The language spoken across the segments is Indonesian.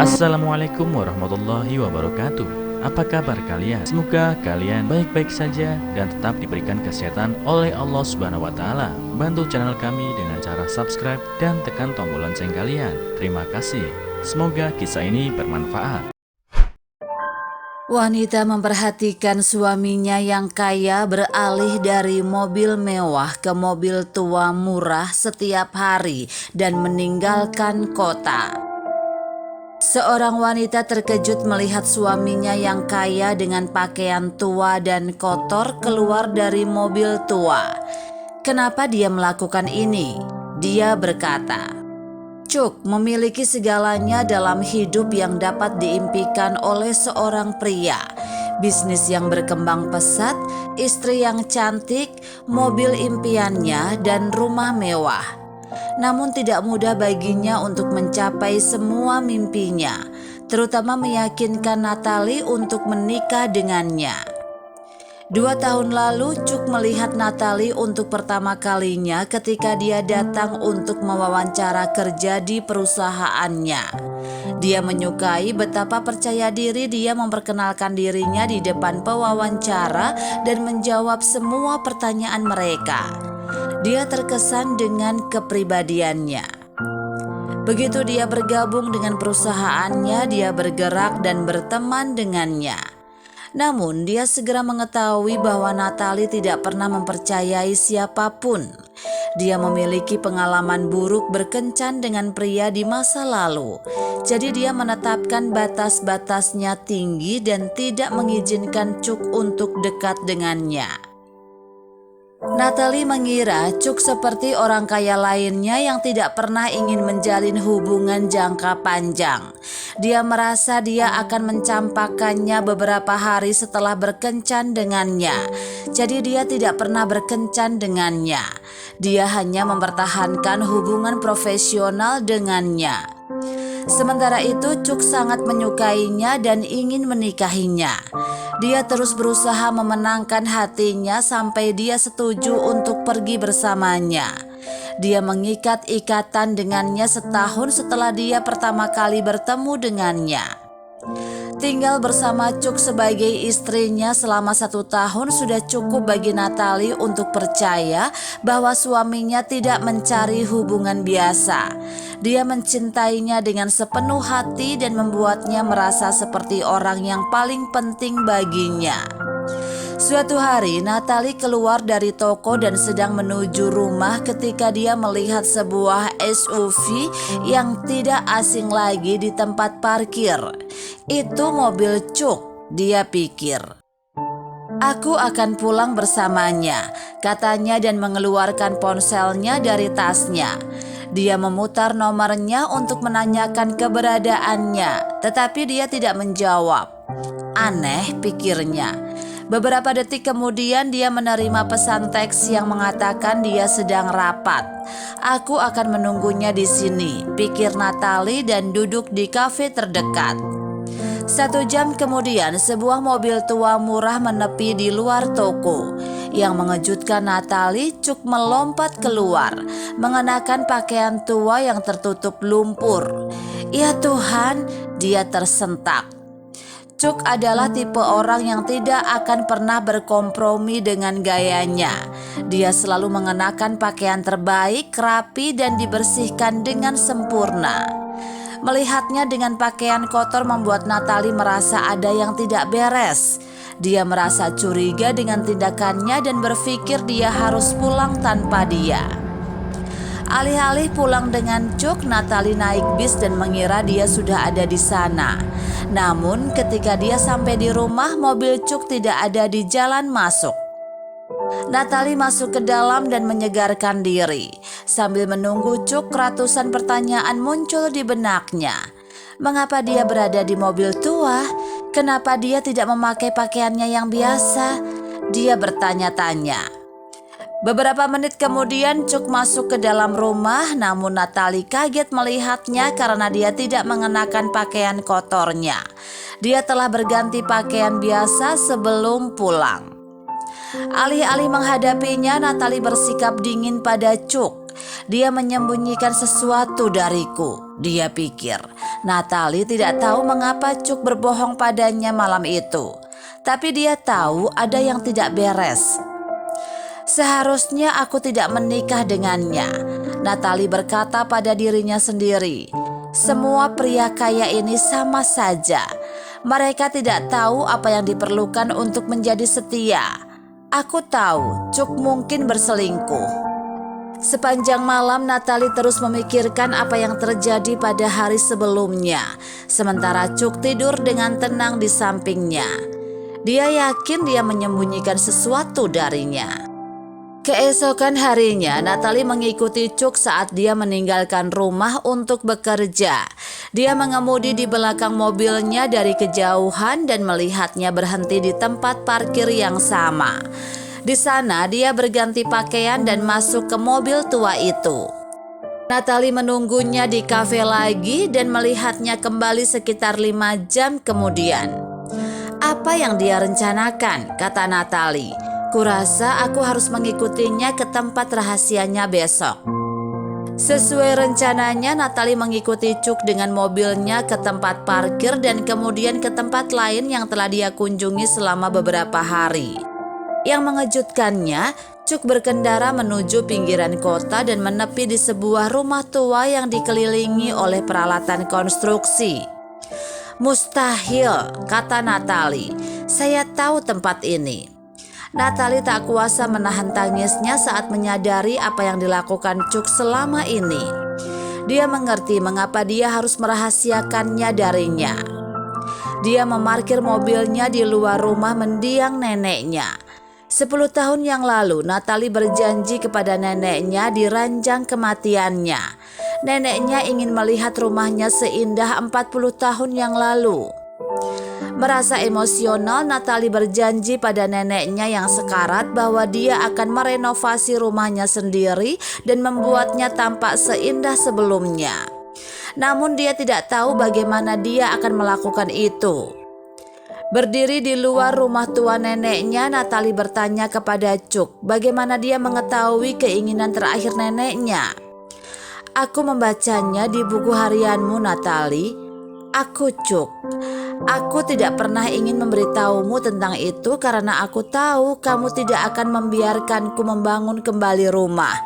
Assalamualaikum warahmatullahi wabarakatuh. Apa kabar kalian? Semoga kalian baik-baik saja dan tetap diberikan kesehatan oleh Allah Subhanahu wa Ta'ala. Bantu channel kami dengan cara subscribe dan tekan tombol lonceng kalian. Terima kasih. Semoga kisah ini bermanfaat. Wanita memperhatikan suaminya yang kaya beralih dari mobil mewah ke mobil tua murah setiap hari dan meninggalkan kota. Seorang wanita terkejut melihat suaminya yang kaya dengan pakaian tua dan kotor keluar dari mobil tua. Kenapa dia melakukan ini? Dia berkata, "Cuk memiliki segalanya dalam hidup yang dapat diimpikan oleh seorang pria. Bisnis yang berkembang pesat, istri yang cantik, mobil impiannya, dan rumah mewah. Namun tidak mudah baginya untuk mencapai semua mimpinya, terutama meyakinkan Natalie untuk menikah dengannya." 2 tahun lalu, Cuk melihat Natalie untuk pertama kalinya ketika dia datang untuk mewawancara kerja di perusahaannya. Dia menyukai betapa percaya diri dia memperkenalkan dirinya di depan pewawancara dan menjawab semua pertanyaan mereka. Dia terkesan dengan kepribadiannya. Begitu dia bergabung dengan perusahaannya, dia bergerak dan berteman dengannya. Namun dia segera mengetahui bahwa Natalie tidak pernah mempercayai siapapun. Dia memiliki pengalaman buruk berkencan dengan pria di masa lalu. Jadi dia menetapkan batas-batasnya tinggi dan tidak mengizinkan Cuk untuk dekat dengannya. Natalie mengira Cuk seperti orang kaya lainnya yang tidak pernah ingin menjalin hubungan jangka panjang. Dia merasa dia akan mencampakkannya beberapa hari setelah berkencan dengannya. Jadi dia tidak pernah berkencan dengannya. Dia hanya mempertahankan hubungan profesional dengannya. Sementara itu, Cuk sangat menyukainya dan ingin menikahinya. Dia terus berusaha memenangkan hatinya sampai dia setuju untuk pergi bersamanya. Dia mengikat ikatan dengannya setahun setelah dia pertama kali bertemu dengannya. Tinggal bersama Cuk sebagai istrinya selama 1 tahun sudah cukup bagi Natalie untuk percaya bahwa suaminya tidak mencari hubungan biasa. Dia mencintainya dengan sepenuh hati dan membuatnya merasa seperti orang yang paling penting baginya. Suatu hari Natalie keluar dari toko dan sedang menuju rumah ketika dia melihat sebuah SUV yang tidak asing lagi di tempat parkir. Itu mobil Cuk, dia pikir. "Aku akan pulang bersamanya," katanya dan mengeluarkan ponselnya dari tasnya. Dia memutar nomornya untuk menanyakan keberadaannya, tetapi dia tidak menjawab. Aneh, pikirnya. Beberapa detik kemudian dia menerima pesan teks yang mengatakan dia sedang rapat. "Aku akan menunggunya di sini," pikir Natalie dan duduk di kafe terdekat. 1 jam kemudian sebuah mobil tua murah menepi di luar toko. Yang mengejutkan Natalie, Cuk melompat keluar, mengenakan pakaian tua yang tertutup lumpur. "Ya Tuhan," dia tersentak. Cuk adalah tipe orang yang tidak akan pernah berkompromi dengan gayanya. Dia selalu mengenakan pakaian terbaik, rapi dan dibersihkan dengan sempurna. Melihatnya dengan pakaian kotor membuat Natalie merasa ada yang tidak beres. Dia merasa curiga dengan tindakannya dan berpikir dia harus pulang tanpa dia. Alih-alih pulang dengan Cuk, Natalie naik bis dan mengira dia sudah ada di sana. Namun ketika dia sampai di rumah, mobil Cuk tidak ada di jalan masuk. Natalie masuk ke dalam dan menyegarkan diri. Sambil menunggu Cuk, ratusan pertanyaan muncul di benaknya. Mengapa dia berada di mobil tua? Kenapa dia tidak memakai pakaiannya yang biasa? Dia bertanya-tanya. Beberapa menit kemudian Cuk masuk ke dalam rumah, namun Natalie kaget melihatnya karena dia tidak mengenakan pakaian kotornya. Dia telah berganti pakaian biasa sebelum pulang. Alih-alih menghadapinya, Natalie bersikap dingin pada Cuk. Dia menyembunyikan sesuatu dariku, dia pikir. Natalie tidak tahu mengapa Cuk berbohong padanya malam itu. Tapi dia tahu ada yang tidak beres. Seharusnya aku tidak menikah dengannya, Natalie berkata pada dirinya sendiri. Semua pria kaya ini sama saja. Mereka tidak tahu apa yang diperlukan untuk menjadi setia. Aku tahu Cuk mungkin berselingkuh. Sepanjang malam Natalie terus memikirkan apa yang terjadi pada hari sebelumnya, sementara Cuk tidur dengan tenang di sampingnya. Dia yakin dia menyembunyikan sesuatu darinya. Keesokan harinya, Natalie mengikuti Cuk saat dia meninggalkan rumah untuk bekerja. Dia mengemudi di belakang mobilnya dari kejauhan dan melihatnya berhenti di tempat parkir yang sama. Di sana dia berganti pakaian dan masuk ke mobil tua itu. Natalie menunggunya di kafe lagi dan melihatnya kembali sekitar 5 jam kemudian. Apa yang dia rencanakan, kata Natalie. Kurasa aku harus mengikutinya ke tempat rahasianya besok. Sesuai rencananya, Natalie mengikuti Cuk dengan mobilnya ke tempat parkir dan kemudian ke tempat lain yang telah dia kunjungi selama beberapa hari. Yang mengejutkannya, Cuk berkendara menuju pinggiran kota dan menepi di sebuah rumah tua yang dikelilingi oleh peralatan konstruksi. Mustahil, kata Natalie. Saya tahu tempat ini. Natalie tak kuasa menahan tangisnya saat menyadari apa yang dilakukan Cuk selama ini. Dia mengerti mengapa dia harus merahasiakannya darinya. Dia memarkir mobilnya di luar rumah mendiang neneknya. 10 tahun yang lalu Natalie berjanji kepada neneknya di ranjang kematiannya. Neneknya ingin melihat rumahnya seindah 40 tahun yang lalu. Merasa emosional, Natalie berjanji pada neneknya yang sekarat bahwa dia akan merenovasi rumahnya sendiri dan membuatnya tampak seindah sebelumnya. Namun dia tidak tahu bagaimana dia akan melakukan itu. Berdiri di luar rumah tua neneknya, Natalie bertanya kepada Cuk bagaimana dia mengetahui keinginan terakhir neneknya. Aku membacanya di buku harianmu, Natalie. Aku Cuk. Aku tidak pernah ingin memberitahumu tentang itu karena aku tahu kamu tidak akan membiarkanku membangun kembali rumah.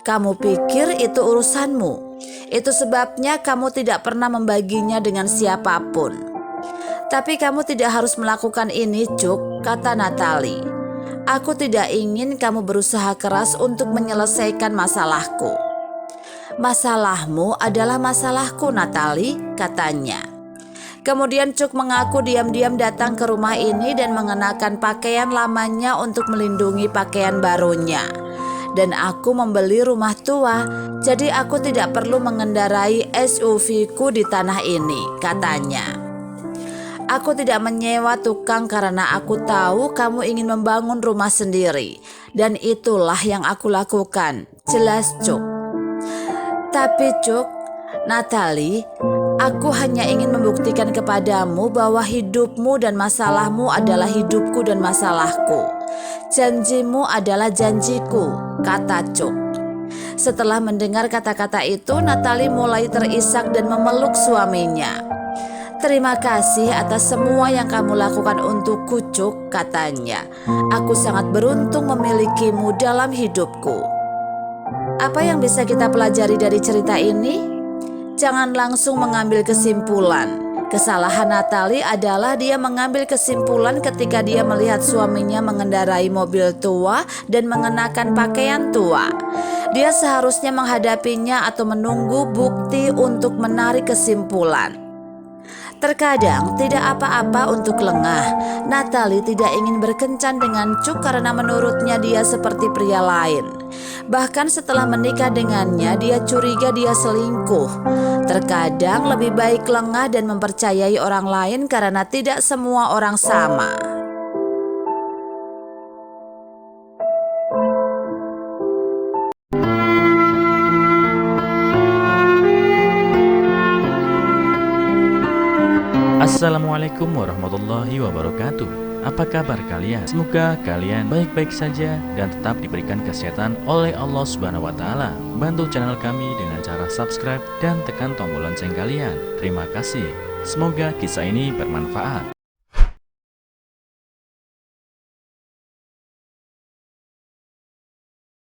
Kamu pikir itu urusanmu. Itu sebabnya kamu tidak pernah membaginya dengan siapapun. Tapi kamu tidak harus melakukan ini, Cuk, kata Natalie. Aku tidak ingin kamu berusaha keras untuk menyelesaikan masalahku. Masalahmu adalah masalahku, Natalie, katanya. Kemudian Cuk mengaku diam-diam datang ke rumah ini dan mengenakan pakaian lamanya untuk melindungi pakaian barunya. Dan aku membeli rumah tua, jadi aku tidak perlu mengendarai SUV-ku di tanah ini, katanya. Aku tidak menyewa tukang karena aku tahu kamu ingin membangun rumah sendiri. Dan itulah yang aku lakukan, jelas Cuk. Tapi Cuk, Natalie, aku hanya ingin membuktikan kepadamu bahwa hidupmu dan masalahmu adalah hidupku dan masalahku. Janjimu adalah janjiku, kata Cuk. Setelah mendengar kata-kata itu, Natalie mulai terisak dan memeluk suaminya. Terima kasih atas semua yang kamu lakukan untukku, Cuk, katanya. Aku sangat beruntung memilikimu dalam hidupku. Apa yang bisa kita pelajari dari cerita ini? Jangan langsung mengambil kesimpulan. Kesalahan Natalie adalah dia mengambil kesimpulan ketika dia melihat suaminya mengendarai mobil tua dan mengenakan pakaian tua. Dia seharusnya menghadapinya atau menunggu bukti untuk menarik kesimpulan. Terkadang tidak apa-apa untuk lengah. Natalie tidak ingin berkencan dengan Cuk karena menurutnya dia seperti pria lain. Bahkan setelah menikah dengannya, dia curiga dia selingkuh. Terkadang lebih baik lengah dan mempercayai orang lain karena tidak semua orang sama. Assalamualaikum warahmatullahi wabarakatuh. Apa kabar kalian? Semoga kalian baik-baik saja dan tetap diberikan kesehatan oleh Allah Subhanahu wa taala. Bantu channel kami dengan cara subscribe dan tekan tombol lonceng kalian. Terima kasih. Semoga kisah ini bermanfaat.